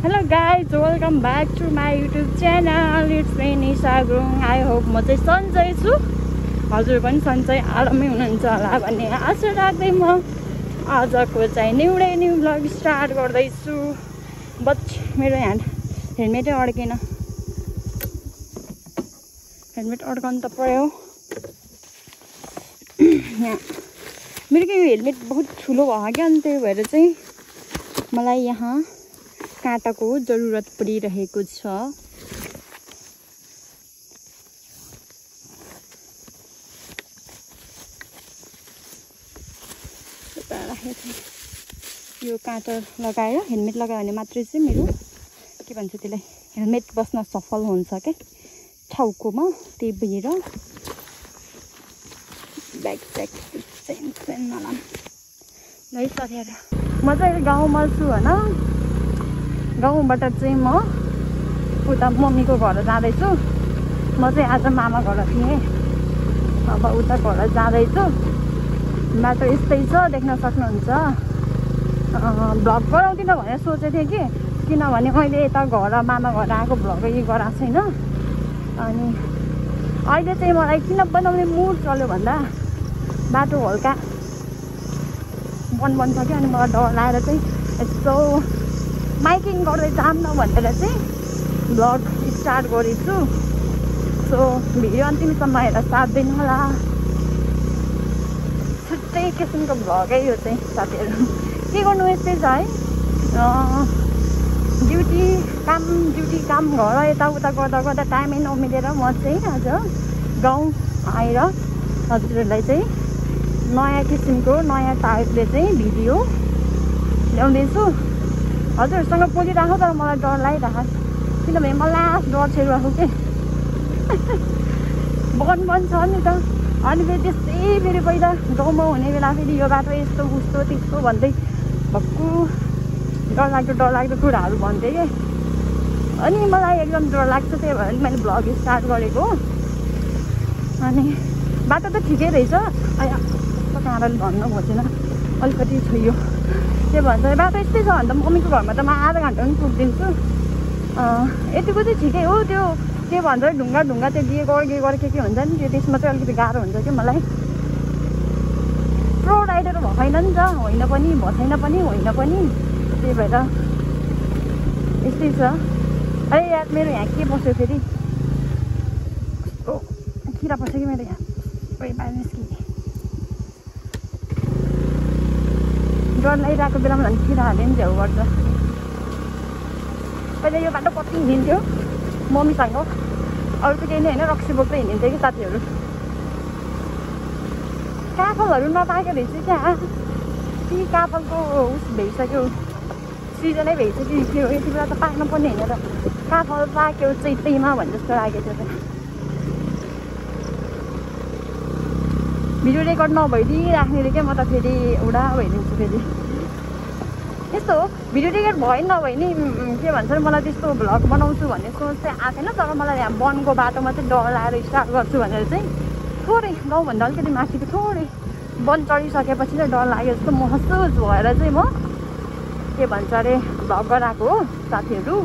Hello guys, welcome back to my YouTube channel. It's me Nisha Gurung. I hope म चाहिँ सन्चै छु। हजुर पनि सन्चै आरामै हुनुहुन्छ होला भन्ने आशा राख्दै म आजको चाहिँ न्यू भ्लग स्टार्ट गर्दैछु। बट मेरो हेलमेटै अड्केन। हेलमेट अड्काउनु त पर्यो। यहाँ मेरो के हेलमेट बहुत ठुलो भयो क्या, अनि त्यही भएर चाहिँ मलाई यहाँ काँटाको जरुरत परिरहेको छ। यो काँटा लगाएर हेलमेट लगायो भने मात्रै चाहिँ मेरो के भन्छ त्यसलाई हेलमेट बस्न सफल हुन्छ क्या टाउकोमा। त्यही भएर ब्याग चेन नलाम है सर। म चाहिँ गाउँमा छु होइन। गाउँबाट चाहिँ म उता मम्मीको घर जाँदैछु। म चाहिँ आज मामा घर थिएँ, अब उता घर जाँदैछु। बाटो यस्तै छ, देख्न सक्नुहुन्छ। भ्लग गराउँदिनँ भनेर सोचेको थिएँ कि, किनभने मैले यता घर मामा घर आएको भ्लग गराएको छैन। अनि अहिले चाहिँ मलाई किन बनाउने मुड चल्यो भन्दा बाटो हल्का बन्द छ कि, अनि मलाई डर लागेर चाहिँ यस्तो माइकिङ गर्दै जाम न भनेर चाहिँ भ्लग स्टार्ट गरेको छु। सो भिडियो अन्तिमसम्म हेरेर साथ दिनु होला। छुट्टै किसिमको भ्लग है यो चाहिँ साथीहरू। के गर्नु यस्तै छ है, ड्युटी काम घर यताउता गर्दा टाइमै नमिलेर म चाहिँ आज गाउँ आएर हजुरहरूलाई चाहिँ नयाँ किसिमको नयाँ टाइपले चाहिँ भिडियो ल्याउँदैछु। हजुरहरूसँग बोलिरहेको तर मलाई डर लागिरहेको, किनभने मलाई डर छेडिरहेको के बन छ नि त। अनि फेरि त्यस्तै फेरि पहिला गाउँमा हुने बेला फेरि यो बाटो यस्तो उस्तो त्यस्तो भन्दै भक्कु डरलाग्दो कुराहरू भन्थेँ कि, अनि मलाई एकदम डर लाग्छ। त्यही भएर मैले भ्लग स्टार्ट गरेको। अनि बाटो त ठिकै रहेछ। काँडाले भन्नु खोजेन, अलिकति छोयो के भन्छ बाटो यस्तै छ भने त मम्मीको घरमा त म आधा घन्टा पनि पुगिदिन्छु। यतिको चाहिँ ठिकै हो। त्यो के भन्छ ढुङ्गा त्यो के के हुन्छ नि, त्यो त्यसमा चाहिँ अलिकति गाह्रो हुन्छ कि मलाई। प्रो राइडर भएन नि त, होइन पनि छैन पनि होइन पनि, त्यही भएर यस्तै छ। अरे यार मेरो यहाँ के बस्यो फेरि, कस्तो किरा पस्यो कि मेरो यहाँ। बाहिर निस्किने डर लागिरहेको बेलामा झन् किराहरूले पनि झ्याउ गर्छ। पहिला यो बाटो कति हिँड्थ्यो मम्मीसँग, अरू त केही नै होइन, रक्सी बोक्दै हिँडिन्थ्यो कि साथीहरू। काफलहरू नपाएको रहेछ क्या, ती काफलको उस भइसक्यो, सिजनै भइसक्यो त्यो। यति बेला त पाक्न पर्ने होइन र, काफल पाक्यो चैतैमा भने जस्तो लागेको थियो त। भिडियो रेकर्ड नभइदिइराख्नेले क्या, म त फेरि उडा भइदिन्छु फेरि। यस्तो हो, भिडियो रेकर्ड भयो नभए नि के भन्छ मलाई त्यस्तो भ्लग बनाउँछु भन्ने सोच चाहिँ आएको छैन। तर मलाई यहाँ वनको बाटोमा चाहिँ डर लागेर स्टार्ट गर्छु भनेर चाहिँ थोरै गाउँभन्दा अलिकति माथिको थोरै वन चढिसकेपछि चाहिँ डर लाग्यो जस्तो महसुस भएर चाहिँ म के भन्छ अरे भ्लग गराएको हो साथीहरू।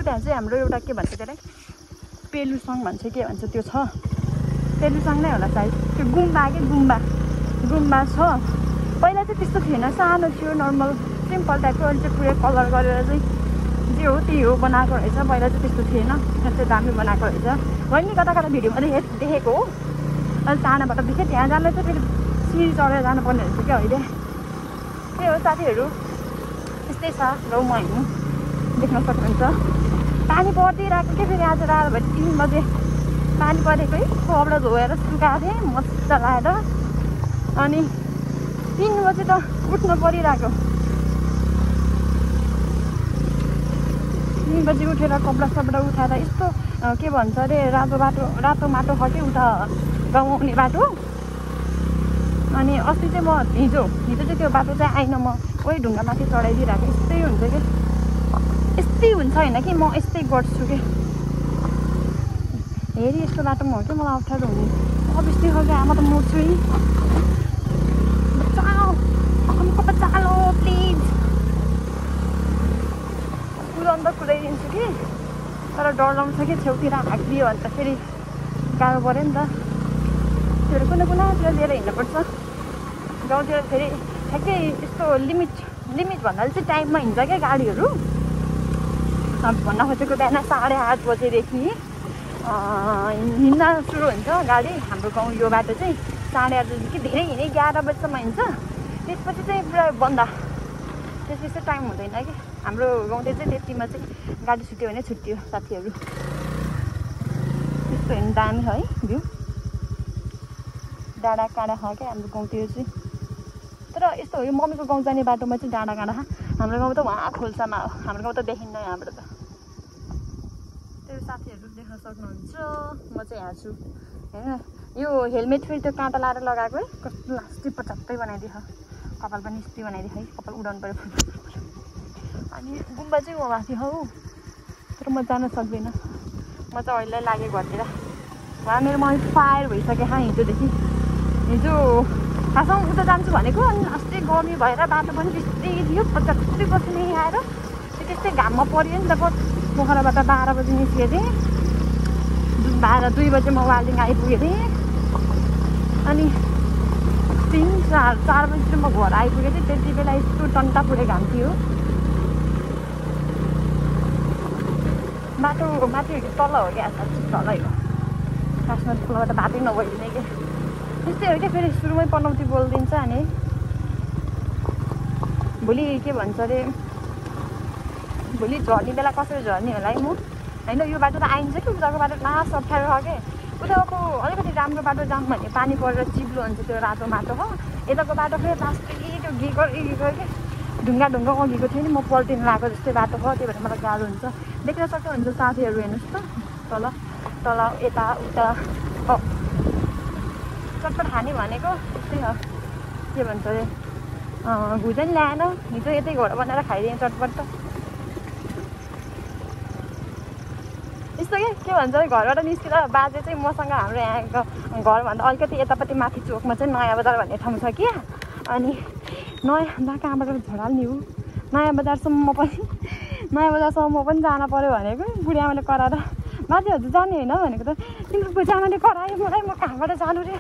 उता चाहिँ हाम्रो एउटा के भन्छ त्यसलाई पेलुसाङ भन्छ के भन्छ त्यो छ, पेलुसाङ नै होला सायद। त्यो गुम्बा छ। पहिला चाहिँ त्यस्तो थिएन, सानो थियो, नर्मल सिम्पल टाइपको। अनि चाहिँ पुरै कलर गरेर चाहिँ जे हो त्यही हो बनाएको रहेछ। पहिला चाहिँ त्यस्तो थिएन, त्यस्तो दामी बनाएको रहेछ। मैले कता भिडियोमा देखेको हो। अनि टाढाबाट देखेँ, त्यहाँ जाँदा चाहिँ फेरि सिँढी चढेर जानुपर्ने रहेछ क्या अहिले। त्यही हो साथीहरू, यस्तै छ गाउँमा हिँड्नु, देख्न सक्नुहुन्छ। पानी परिदिइरहेको के फेरि आज रात भए 3 बजे पानी परेको है, कपडा धोएर सुकाएको थिएँ मजा लगाएर। अनि 3 बजे त उठ्नु परिरहेको। 3 बजी उठेर कपडा उठाएर यस्तो के भन्छ अरे रातो माटो खट्यो उता गाउँ आउने बाटो। अनि अस्ति चाहिँ म हिजो चाहिँ त्यो बाटो चाहिँ आइन, म कोही ढुङ्गामाथि चढाइदिइरहेको। यस्तै हुन्छ कि, यस्तै हुन्छ होइन कि, म यस्तै गर्छु कि। हेरी यस्तो बाटोमा हो कि मलाई अप्ठ्यारो हुने। अब यस्तै खालको आमा त मर्छु है। बचाओ, हमको बचा लो प्लिज। कुदाउनु त कुदाइदिन्छु कि तर डर लाउँछ कि छेउतिर हाँकिदियो भने त फेरि गाह्रो पऱ्यो नि त त्यो कुनै कुनातिर लिएर हिँड्नुपर्छ गाउँतिर फेरि ठ्याक्कै यस्तो लिमिट भन्नाले चाहिँ टाइममा हिँड्छ क्या गाडीहरू भन्न खोजेको बिहान 8:30 बजेदेखि हिँड्न सुरु हुन्छ गाडी हाम्रो गाउँ यो बाटो चाहिँ 8:30 बजेदेखि धेरै हिँडे 11 बजीसम्म हिँड्छ त्यसपछि चाहिँ पुरा बन्द त्यसपछि चाहिँ टाइम हुँदैन कि हाम्रो गाउँतिर चाहिँ त्यतिमा चाहिँ गाडी छुट्यो भने छुट्टियो साथीहरू त्यस्तो हिँड्नु दामी है भ्यू डाँडा काँडा छ क्या हाम्रो गाउँतिर चाहिँ तर यस्तो हो यो मम्मीको गाउँ जाने बाटोमा चाहिँ डाँडा काँडा हाम्रो गाउँ त वहाँ खोल्सामा हो हाम्रो गाउँ त देखिन्न यहाँबाट त त्यो साथीहरू देख्न सक्नुहुन्छ म चाहिँ यहाँ छु होइन यो हेलमेट फेरि त्यो काँटा लाएर लगाएको है कस्तो लास्टी पचक्कै बनाइदियो कपाल पनि यस्तै बनाइदियो है कपाल उडाउनु पऱ्यो अनि गुम्बा चाहिँ हो माथि हौ तर म जान सक्दिनँ म चाहिँ अहिले लागेँ घरतिर उहाँ मेरो मम्मी फायर भइसक्यो हिजोदेखि हिजो खासमा उता जान्छु भनेको अनि अस्ति गर्मी भएर बाटो पनि त्यस्तै थियो पचक्कै बस्ने आएर त्यस्तै घाममा पऱ्यो नि त पोखराबाट 12 बजी निस्केको थिएँ 2 बजी म वालिङ आइपुगेको थिएँ अनि 3-4 बजीतिर म घर आइपुगेको थिएँ त्यति बेला यस्तो टन्टा पुरै घाम थियो बाटो माथि तल हो क्या तलै हो खासमा तलबाट बाटै नभइदिने क्या त्यस्तै हो क्या फेरि सुरुमै पनौती बोलिदिन्छ अनि भोलि के भन्छ अरे भोलि झर्ने बेला कसरी झर्ने होला है म होइन यो बाटो त आइन्छ कि उताको बाटो लास्ट अप्ठ्यारो छ क्या उताको अलिकति राम्रो बाटो जाऊँ भने पानी परेर चिप्लो हुन्छ त्यो रातो माटो हो यताको बाटो फेरि लास्टै त्यो गिगो क्या ढुङ्गा अघिको थियो नि म पल्टिनु लगाएको जस्तै बाटो भयो त्यही भएर मलाई गाह्रो हुन्छ देख्न सक्नुहुन्छ साथीहरू हेर्नुहोस् त तल यता उता चटपट खाने भनेको त्यस्तै हो के भन्छ अरे भुजन ल्याएन हिजो यतै घर बनाएर खाइदिएँ चटपट त यस्तो के भन्छ घरबाट निस्किँदा बाजे चाहिँ मसँग हाम्रो यहाँको घरभन्दा अलिकति यतापट्टि माथि चोकमा चाहिँ नयाँ बजार भन्ने ठाउँ छ क्या अनि नयाँ कहाँबाट झडाल्ने हो नयाँ बजारसम्म नयाँ बजारसम्म म पनि जान पऱ्यो भनेको बुढी आमाले कराएर बाजे हजुर जाने होइन भनेको त तिम्रो बुढी आमाले करायो मलाई म कहाँबाट जानु रे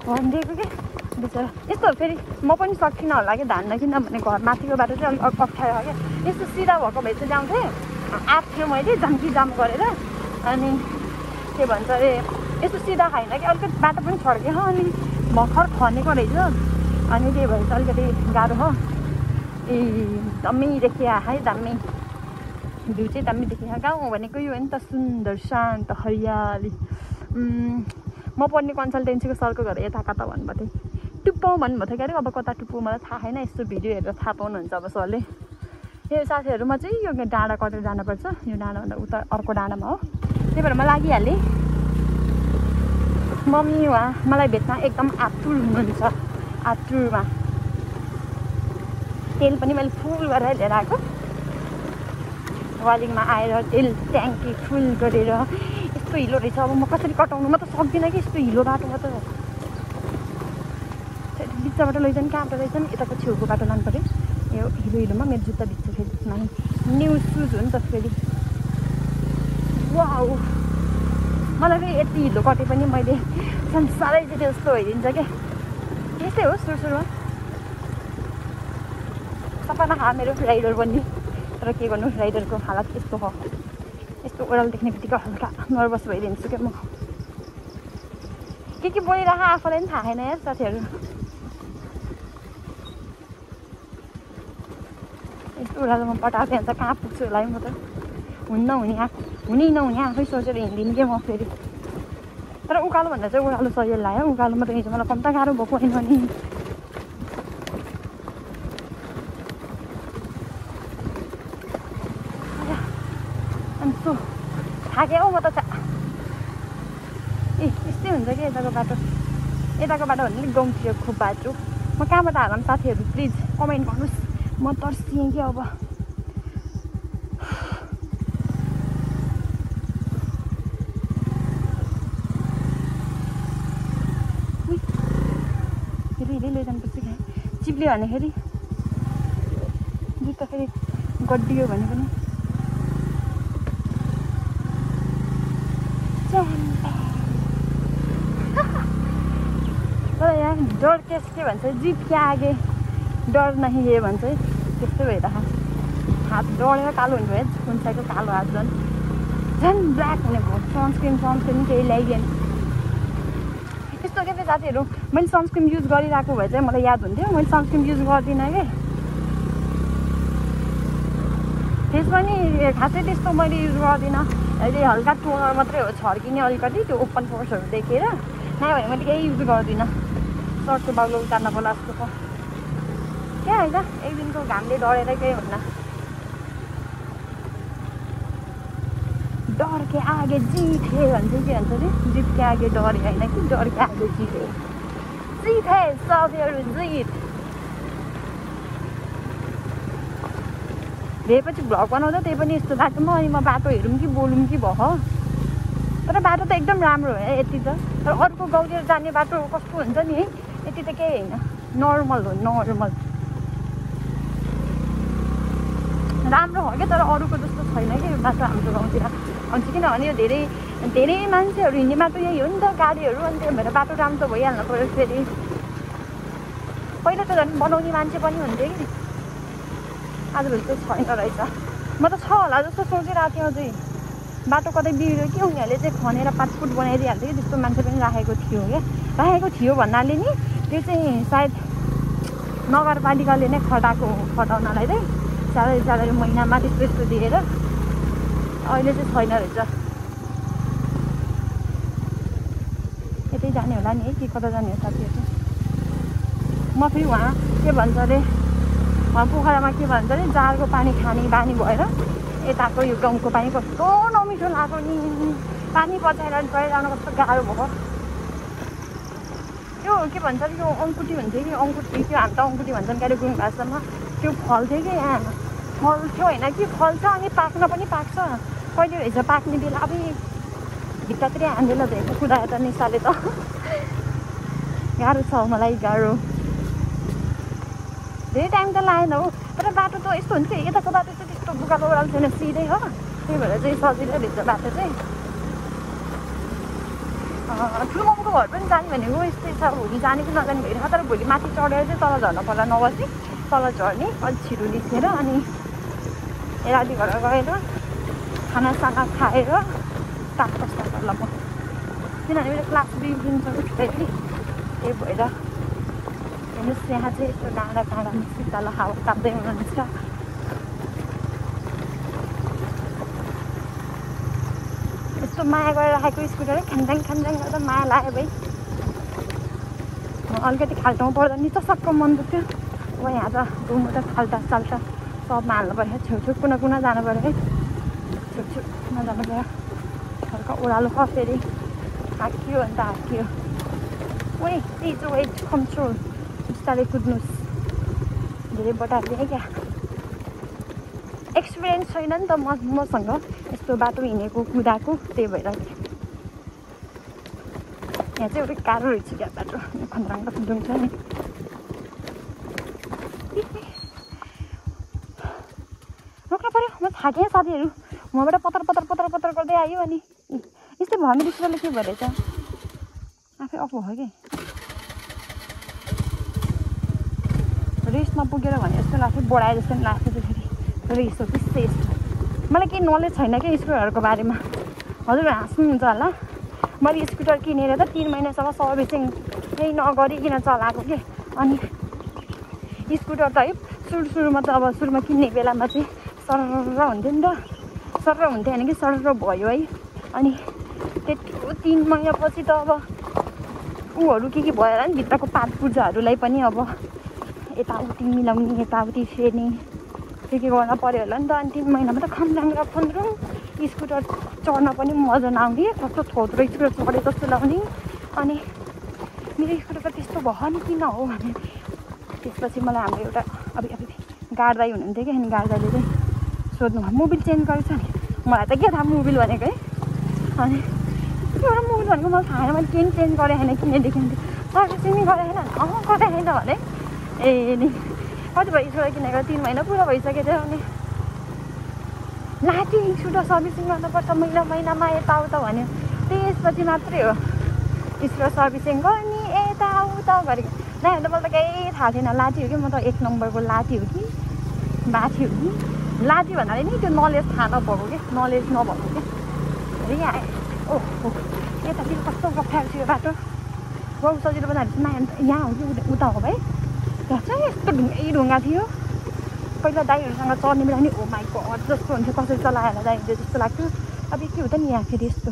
भनिदिएको कि बिचरा यस्तो फेरि म पनि सक्दिनँ होला कि धान्न किनभने घर माथिको बाटो चाहिँ अलिक अप्ठ्यारो क्या यस्तो सिधा भएको भए चाहिँ जाउँथेँ आएको थियो मैले जाम गरेर अनि के भन्छ अरे यस्तो सिधा खाइन कि अलिकति बाटो पनि छड्क्यो हो अनि भर्खर खनेको रहेछ अनि त्यही भएर चाहिँ अलिकति गाह्रो हो ए दामी देखिया है दामी भ्यू चाहिँ दामी देखिया गाउँ भनेको यो हो नि त सुन्दर शान्त हरियाली म पढ्ने कन्सल्टेन्सीको सरको घर यता कता भन्नुभएको थिएँ टुप्पो भन्नुभएको थियो क्या अब कता टुप्पो मलाई थाहा छैन यस्तो भिडियो हेरेर थाहा पाउनुहुन्छ अब सरले यो साथीहरूमा चाहिँ यो डाँडा कटेर जानुपर्छ यो डाँडाभन्दा उता अर्को डाँडामा हो त्यही भएर म लागिहालेँ मम्मी उहाँ मलाई भेट्न एकदम आतुर हुनुहुन्छ आतुरमा तेल पनि मैले फुल गरेर लिएर आएको वालिङमा आएर तेल ट्याङ्की फुल गरेर यस्तो हिलो रहेछ अब म कसरी कटाउनु म त सक्दिनँ कि यस्तो हिलो बाटोमा त बिचबाट लैजाने कहाँबाट लैजाने यताको छेउको बाटो लानु पऱ्यो यो हिलोमा मेरो जुत्ता भिज्छ फेरि न्यु सुज हो नि त फेरि वाउ मलाई फेरि यति हिलो कटे पनि मैले संसारै चाहिँ त्यस्तो भइदिन्छ क्या यस्तै हो सुरुमा सपना खा मेरो राइडर बन्ने तर के गर्नु राइडरको हालत यस्तो हो यस्तो ओह्रालो देख्ने बित्तिकै हल्का नर्भस भइदिन्छु क्या म के बोलिरह आफूलाई पनि थाहा छैन यार साथीहरू यस्तो ओह्रालोमा पटाएको अन्त कहाँ पुग्छु होला है म त हुने नहुने आफै सोचेर हिँड्दिनँ क्या म फेरि तर उकालोभन्दा चाहिँ ओह्रालो सजिलो लाग्यो उकालोमा त हिजो मलाई कम्ता गाह्रो भएको होइन नि अनि थाक्यो हौ म त यस्तै हुन्छ कि यताको बाटो भन्दा अलिक गाउँतिर खुब बाटो म कहाँबाट हालौँ साथीहरू प्लिज कमेन्ट गर्नुहोस् म तर्सिएँ कि अब फेरि लैजानुपर्छ क्या चिप्लियो भने फेरि जुत्ता फेरि गड्डियो भने पनि डर के भन्छ जीत के आगे डर नहीं है भन्छ त्यस्तै भइरहेको हात डढेर कालो हुने भयो कुन साइडको कालो हात झन् ब्ल्याक हुने भयो सनस्क्रिन केही ल्याइदिएन यस्तो के साथीहरू मैले सनस्क्रिन युज गरिरहेको भए चाहिँ मलाई याद हुन्थ्यो मैले सनस्क्रिन युज गर्दिनँ कि फेस पनि खासै त्यस्तो मैले युज गर्दिनँ अहिले हल्का टोनर मात्रै हो छर्किने अलिकति त्यो ओपन पोर्सहरू देखेर नभए भने मैले केही युज गर्दिनँ सर्टको बाउलो उतार्नको लास्टको क्या होइन एक दिनको घामले डढेर केही हुन्न डर के आगे जीत है भन्छ के भन्छ नि जीत के आगे डर होइन कि डर के आगे जीत है साथीहरू जीत धेरैपछि भ्लग बनाउँदा त्यही पनि यस्तो बाटोमा अनि म बाटो हेरौँ कि बोलौँ कि भयो तर बाटो त एकदम राम्रो हो यति त तर अर्को गाउँतिर जाने बाटो कस्तो हुन्छ नि है यति त केही होइन नर्मल हो नर्मल राम्रो हो क्या तर अरूको जस्तो छैन कि यो बाटो हाम्रो गाउँतिर हुन्छ किनभने यो धेरै मान्छेहरू हिँड्ने बाटो यही हो नि त गाडीहरू अनि त्यही भएर बाटो राम्रो त भइहाल्नु पऱ्यो फेरि पहिला त झन् बनाउने मान्छे पनि हुन्थ्यो कि आजभोलि चाहिँ छैन रहेछ म त छ होला जस्तो सोचिरहेको थिएँ अझै बाटो कतै बिग्रियो कि उनीहरूले चाहिँ खनेर 5 फुट बनाइदिइहाल्थ्यो कि त्यस्तो मान्छे पनि राखेको थियो क्या राखेको थियो भन्नाले नि त्यो चाहिँ सायद नगरपालिकाले नै खटाउनलाई चाहिँ स्यालेरी महिनामा त्यस्तो दिएर अहिले चाहिँ छैन रहेछ यतै जाने होला नि है कि कता जाने हो साथीहरू म फेरि उहाँ के भन्छ अरे उहाँ पोखरामा के भन्छ अरे जारको पानी खाने बानी भएर यताको यो गाउँको पानी कस्तो नमिठो लाग्यो नि पानी पचाएर गएर कस्तो गाह्रो भयो त्यो के भन्छ अरे यो अङ्कुटी हुन्थ्यो कि अङ्कुटी त्यो हामी त अङ्कुटी भन्छन् कालेबुङ भाषामा त्यो फल्थ्यो कि यहाँ फल्थ्यो होइन कि फल्छ अनि पाक्न पनि पाक्छ कहिले रहेछ पाक्ने बेला अब भित्तातिर हान्देला भएको कुदायो त निसाले त गाह्रो छ मलाई गाह्रो धेरै टाइम त लागेन हो तर बाटो त यस्तो हुन्छ यताको बाटो चाहिँ त्यस्तो बुकालो ओह्रालो छैन सिधै हो त्यही भएर चाहिँ सजिलो रहेछ बाटो चाहिँ ठुलो मामुको घर पनि जाने भनेको यस्तै छ भोलि जाने कि नजाने भइरहेको तर भोलि माथि चढेर चाहिँ तल झर्न पर्ला नबसी तल झर्ने अलिक छिटो निस्केर अनि राति घर गएर खानासाना खाएर ताक बस्दा पर्ला म किनभने मेरो क्लास 2 दिन छ उठ्दै कि त्यही भएर हेर्नुहोस् यहाँ चाहिँ यस्तो डाँडा शीतल हावा ताप्दै हुनुहुन्छ यस्तो माया गरेर राखेको स्कुटरै खान्जाङ गर्दा माया लाग्यो भाइ अलिकति खाल्टोमा पर्दा नि त सक्क मन दुख्थ्यो अब यहाँ त रुममा त खाल्टा साल्टा सबमा हाल्नु पऱ्यो छेउछेउ कुना जानु पऱ्यो है छेउछेउमा जानु पऱ्यो हल्का ओह्रालो ख फेरि हाकियो अन्त हाकियो वेट कन्ट्रोल बिस्तारै कुद्नुहोस् धेरै बटार्ने क्या एक्सपिरियन्स छैन नि त मसँग यस्तो बाटो हिँडेको कुदाएको त्यही भएर यहाँ चाहिँ एउटा गाह्रो रहेछ क्या बाटो खन्द्राङ कुद्नु छ नि रोक्नु पऱ्यो म थाकेँ साथीहरू उहाँबाट पतर गर्दै आयो अनि यस्तै भयो मेरो स्कुलले के भइरहेछ आफै अफ भयो कि रेस्टमा पुगेर भने जस्तो लाग्थ्यो बढाए जस्तो पनि लाग्थ्यो फेरि रेस्ट हो कि सेस्ट मलाई केही नलेज छैन क्या स्कुटरहरूको बारेमा हजुर हाँस्नुहुन्छ होला मैले स्कुटर किनेर त 3 महिनासम्म सर्भिसिङ केही नगरिकन चलाएको कि अनि स्कुटर त है सुरुमा त अब सुरुमा किन्ने बेलामा चाहिँ सरर हुन्थ्यो नि त सरर हुन्थ्यो होइन कि सरर भयो है अनि त्यत्रो 3 महिनापछि त अब ऊहरू के भयो होला नि भित्रको पात पूजाहरूलाई पनि अब यताउति मिलाउने यताउति फेर्ने के गर्न पऱ्यो होला नि त अनि 3 महिनामा त खम्राङ र फन्द्रुङ स्कुटर चढ्न पनि मजा नआउने कस्तो थोत्रो स्कुटर चढे जस्तो लगाउने अनि मेरो स्कुटर त त्यस्तो भयो नि किन हो भने त्यसपछि मलाई हाम्रो एउटा अब गार्ड दाइ हुनुहुन्थ्यो कि अनि गार्ड दाइले चाहिँ सोध्नु मोबिल चेन्ज गरेछ नि मलाई त के थाहा मोबिल भनेको है अनि एउटा मोबिल भनेको मलाई थाहा मैले केही चेन्ज गरेँ होइन किनेदेखि सर्भिसिङ नि गरेँ होइन गरेँ होइन भने ए नि कति भयो स्कुटर किनेको 3 महिना पुरा भइसकेको थियो अनि लाटी स्कुटर सर्भिसिङ गर्नुपर्छ महिनामा यताउता भन्यो त्यसपछि मात्रै हो स्कुटर सर्भिसिङ गर्ने उता गरेको नै अन्त मलाई त केही थाहा थिएन लाठी हो कि म त 1 नम्बरको लाठी हो कि बाठी हो कि लाठी भन्नाले नि त्यो नलेज थाहा नभएको के नलेज नभएको के अरे आएँ ओहो यतातिर कस्तो गफाएको थियो बाटो बहुत सजिलो बनाएर यहाँ हो कि उता हो भाइ त्यहाँ चाहिँ यस्तो ढुङ्गा थियो पहिला दाइहरूसँग चढ्ने बेला नि ओ माइ गड जस्तो हुन्थ्यो कसरी चलाएर जाइन्थ्यो जस्तो लाग्थ्यो अब के हो त नि यहाँ फेरि यस्तो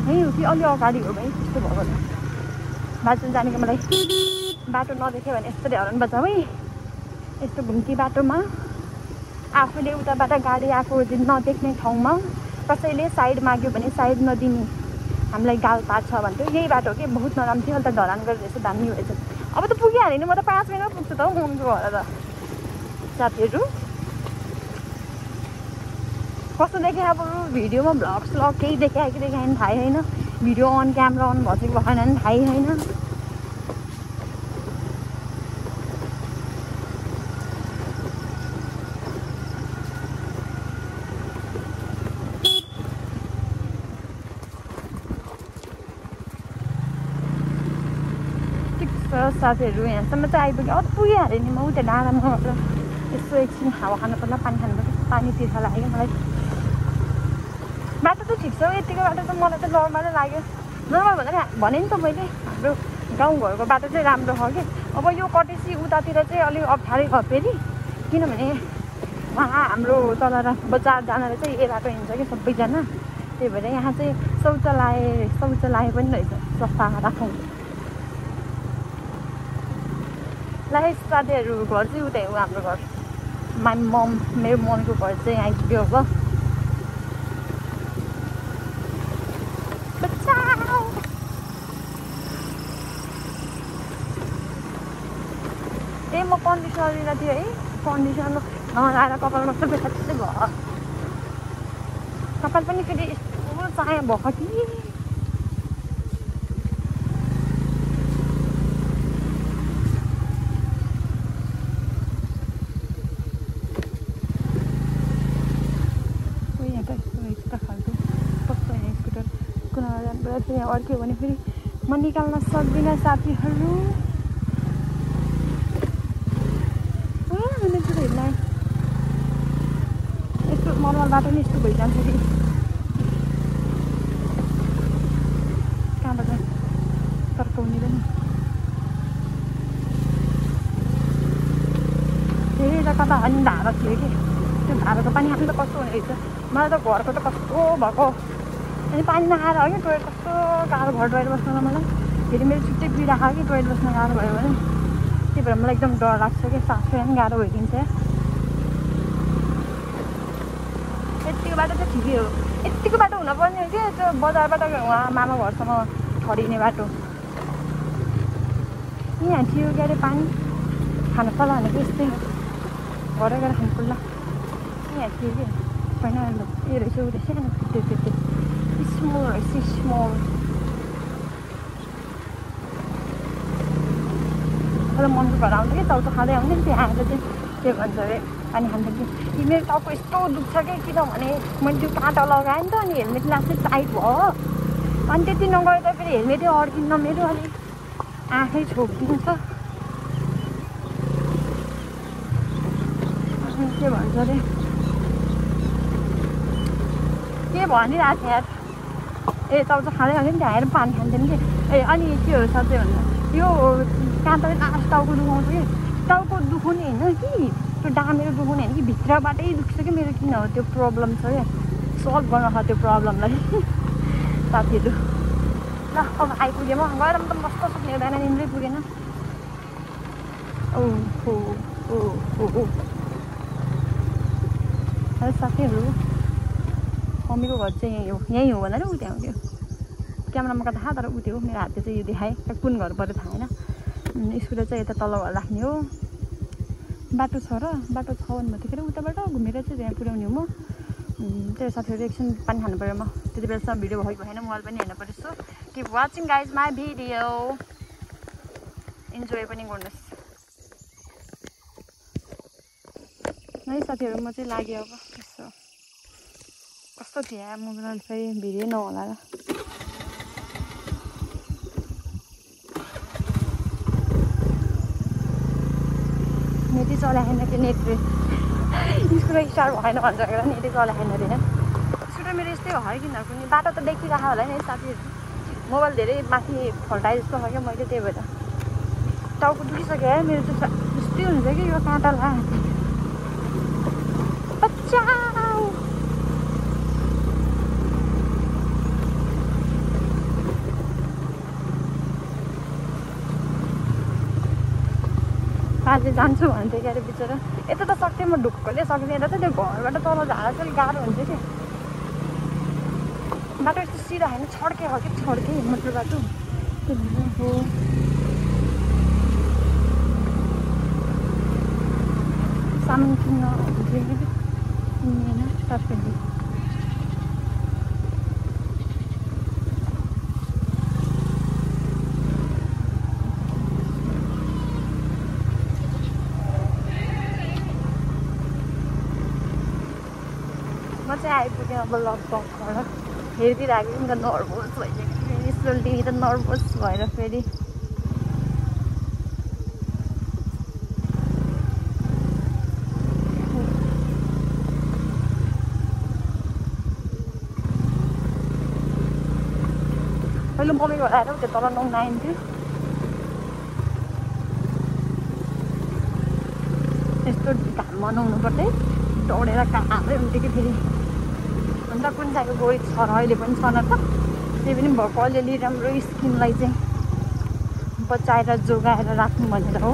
है हो कि अलि अगाडि हो भाइ त्यस्तो भएको बाटो जानेको मलाई बाटो नदेख्यो भने यस्तरी हरन बजाऊ है यस्तो घुम्ती बाटोमा आफूले उताबाट गाडी आएको नदेख्ने ठाउँमा कसैले साइड माग्यो भने साइड नदिने हामीलाई गाल पार्छ भन्थ्यो यही बाटो के बहुत नराम्रो थियो अहिले त ढलान गरेर यसो दामी भएछ अब त पुगिहाल्यो नि म त 5 मिनटमा पुग्छु त हौ मम्मीको घर त साथीहरू कस्तो देखेँ अब भिडियोमा भ्लग केही देखायो कि देखाएन थाहै होइन भिडियो अन क्यामेरा अन भएको कि भएन नि थाहै होइन साथीहरू यहाँसम्म चाहिँ आइपुग्यो अब पुगिहाल्यो नि म उता डाँडामा यसो एकछिन हावा खानु पर्ला पानी खानु पर्छ पानी तिर्खा लाग्यो मलाई बाटो त ठिक छ यतिको बाटो त मलाई त नर्मलै लाग्यो नर्मल भन्दा भने नि त मैले हाम्रो गाउँघरको बाटो चाहिँ राम्रो छ कि अब यो कटेसी उतातिर चाहिँ अलिक अप्ठ्यारै छ फेरि किनभने उहाँ हाम्रो तल बजार जाँदा चाहिँ ए बाटो हिँड्छ कि सबैजना त्यही भएर यहाँ चाहिँ शौचालय पनि रहेछ सफा राखौँ लाइक साथीहरू घर चाहिँ उतै हो हाम्रो घर मेरो मम्मीको घर चाहिँ आइपुग्यो अब ए म कन्डिसनर लिन थिएँ है कन्डिसनर नलाएर कपाल मात्र बेला चाहिँ भयो कपाल पनि फेरि यस्तो चाया भएको कि यहाँ अड्क्यो भने फेरि म निकाल्न सक्दिनँ साथीहरू यस्तो नर्मल बाटो नि यस्तो भइजान्छ कि कहाँबाट तर्काउने पनि फेरि त कता अनि धारा थियो कि त्यो धाराको पानी खानु त कस्तो हुने रहेछ मलाई त घरको त कस्तो भएको अनि पानी नआएर हो कि टोइलेट कस्तो गाह्रो भयो टोइलेट बस्न मलाई फेरि मेरो छुट्टै बिराखा कि टोइलेट बस्न गाह्रो भयो भने त्यही भएर मलाई एकदम डर लाग्छ कि सास फेरि पनि गाह्रो भइदिन्छ यतिको बाटो चाहिँ ठिकै हो यतिको बाटो हुनपर्ने हो कि त्यो बजारबाट उहाँ मामा घरसम्म ठडिने बाटो यहाँ थियो के अरे पानी खानु पर्ला भनेको यस्तै घरै गएर खानु पर्ला यहाँ थियो कि पहिला ए रहेछ उ रहेछ त्यो स्मल रहेछ स्मल तर मम्मीको घर आउँछ कि चाउचाउ खाँदै आउँथ्यो नि त्यहाँ आएर चाहिँ के भन्छ अरे पानी खान्थ्यो कि मेरो टाउको यस्तो दुख्छ कि किनभने मैले त्यो काँटा लगाएँ नि त अनि हेलमेट लास्टै टाइट भयो अनि त्यति नगर्दा फेरि हेलमेटै अड्किन्न मेरो अलिक आँखै छोपिदिन्छ अनि के भन्छ अरे के भनिरहेको थिएँ यार ए चाउचाउ खाँदै आउँथ्यो नि त्यहाँ आएर पानी खान्थ्यो नि कि ए अनि के हो साँच्चै भन्दा यो काँटाले लास्ट टाउको दुखाउँछ कि टाउको दुखाउने होइन कि त्यो डामेर दुखाउने होइन कि भित्रबाटै दुख्छ कि मेरो किन हो त्यो प्रब्लम छ क्या सल्भ गर्न छ त्यो प्रब्लमलाई साथीहरू ल अब आइपुगेँ म गएर त मस्त सुक्ने हुँदैन निन्द्रै पुगेन ओहो ओहो है साथीहरू मम्मीको घर चाहिँ यहीँ हो भनेर उ त्यहाँ हुन्थ्यो क्यामेरामा कता थाहा तर उ त्यो मेरो हातले चाहिँ यो देखाएँ कुन घर पऱ्यो थाहा होइन स्कुटर चाहिँ यता तल घर राख्ने हो बाटो छ र बाटो छ भन्दाखेरि उताबाट घुमेर चाहिँ त्यहाँ पुर्याउने हो म त्यही साथीहरू एकछिन पानी खानु पऱ्यो म त्यति बेलासम्म भिडियो भएको भएन मोबाइल पनि हेर्नु पऱ्यो so keep watching guys my video enjoy पनि गर्नुहोस् है साथीहरू म चाहिँ लाग्यो अब यसो कस्तो थियो मोबाइल फेरि भिडियो नहोला र नेटै चलाएन कि नेट स्कुटर स्टार्ट भएन भन्छ नेटै चलाएन अरे स्कुटर मेरो यस्तै भयो किन कुनै बाटो त देखिरहेको होला नि साथीहरू मोबाइल धेरै माथि फल्टाए जस्तो भयो क्या मैले त्यही भएर टाउको दुखिसक्यो है मेरो चाहिँ यस्तै हुन्छ कि यो काँटा ला आज जान्छु भन्थेँ क्या अरे बिचरा यता त सक्थेँ म ढुक्कले सक्थेँ यता त त्यो घरबाट तल झाडा चाहिँ गाह्रो हुन्छ कि बाटो यस्तो सिधा होइन छड्के हो कि छड्के मोटर बाटो हो सामान किन्न किन्दैन सर्फेन्डी म चाहिँ आइपुगेँ अब लगभग हेरिदिइरहेको नि त नर्भस भइसक्यो स्पेसली त नर्भस भएर फेरि पहिलो मम्मीको आएर त्यो तल नुहाउन आइन्थ्यो यस्तो घाममा नुहाउनु पर्दै दौडेर कामै हुन्थ्यो कि फेरि अन्त कुन चाहिँको गयो छ र अहिले पनि छ न त त्यही पनि भएको अलिअलि राम्रो स्किनलाई चाहिँ बचाएर जोगाएर राख्नु भनेर हो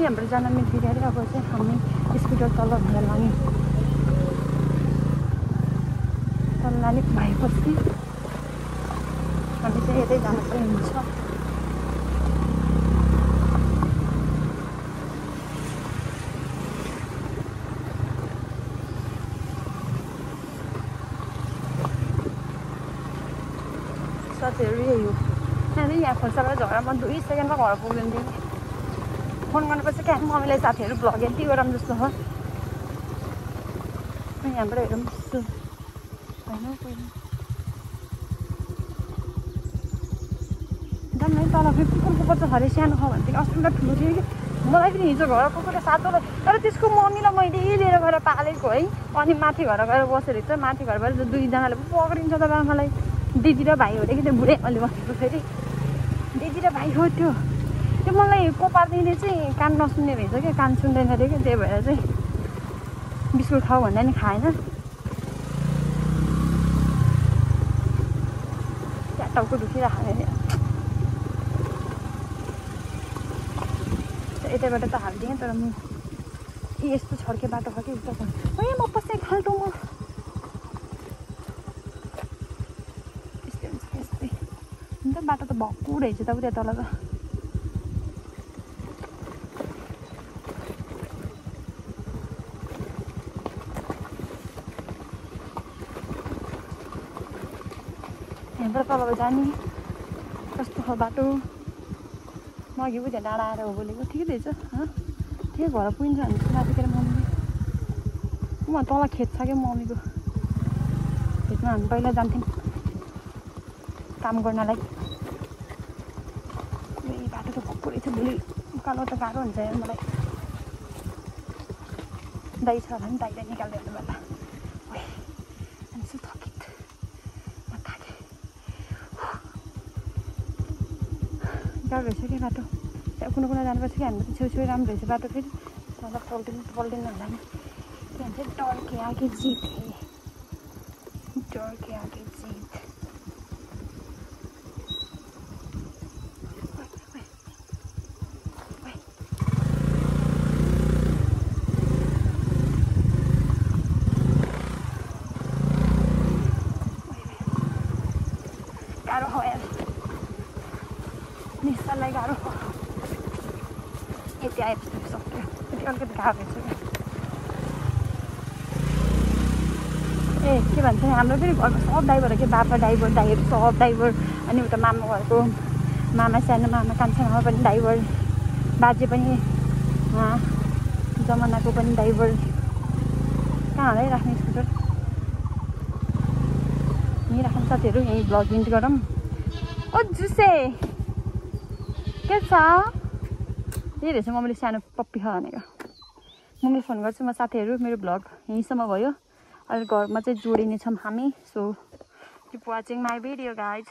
हाम्रो जान मिल्थ्यो अरे अब चाहिँ हामी स्कुटर तल भएर लाने तल लाने भएपछि हामी चाहिँ यतै जानु चाहिँ हुन्छ साथीहरू यही हो त्यहाँदेखि यहाँ खोल्साबाट झगडामा 2 सेकेन्डमा घर पुग्दैन थियो फोन गर्नुपर्छ क्या मम्मीलाई साथीहरू भ्लग यति गरौँ जस्तो हो यहाँबाट हेरौँ जस्तो होइन पहिला जानु है तल फेरि कुकुर कुकुर अरे सानो खाऊ भन्थ्यो कि अस्ति त ठुलो थियो कि मलाई पनि हिजो घर कुकुरले सातवटा तर त्यसको मम्मीलाई मैले लिएर गएर पालेको है अनि माथि घर गएर बसेर चाहिँ माथि घरबाट 2जनाले पक्रिन्छ त मलाई दिदी र भाइ हो अरे कि त्यो बुढे मैले भनेको फेरि दिदी र भाइ हो त्यो मलाई कोपार्दिने चाहिँ कान नसुन्ने रहेछ क्या कान सुन्दैन अरे क्या त्यही भएर चाहिँ बिस्कुट खाऊ भन्दा नि खाएन त्यहाँ टाउको दुखिरहेको अरे यतैबाट त हालिदिएँ तर म यस्तो छड्के बाटो खायो कि उता ए म पस्दै खाल्टो म यस्तै हुन्छ यस्तै अन्त बाटो त भक्कु रहेछ त उता तल त यहाँबाट तल जाने कस्तो खाल बाटो म अघि बुझेँ डाँडा आएर हो बोलेको ठिकै रहेछ त्यही घर पुगिन्छ भने रातिखेर मम्मीले म तल खेत छ क्या मम्मीको खेतमा हामी पहिला जान्थ्यौँ काम गर्नलाई यही बाटो त भक्कु रहेछ भोलि उकालो त गाह्रो हुन्छ यार मलाई दाइ छ भने दाइलाई निकाल्दै होला गाह्रो रहेछ क्या बाटो त्यहाँ कुनै कुनै जानुपर्छ कि हाम्रो छेउछेउ राम्रो रहेछ बाटो फेरि तल पल्टिनु होला नि त्यहाँ चाहिँ डर के आगे जित है डर के आगे जित गाह्रो हो यार निस्सालाई गाह्रो हो यति आइपुग्नु सक्यो यति अलिकति गाह्रो रहेछ क्या ए के भन्छ हाम्रो पनि घरको सब ड्राइभर हो कि बाबा ड्राइभर दाइहरू सब ड्राइभर अनि उता मामा घरको मामा सानो मामा कान्छा मामा पनि ड्राइभर बाजे पनि जमानाको पनि ड्राइभर कहाँ होला है राख्ने स्कुटर यहीँ राख्नु साथीहरू यहीँ भ्लग इन्ड गरौँ ओ जुसे के छ यही रहेछ मम्मीले सानो पप्पी खा भनेको मम्मीले फोन गर्छु म साथीहरू मेरो भ्लग यहीँसम्म भयो अहिले घरमा चाहिँ जोडिने छौँ हामी so keep watching my video guys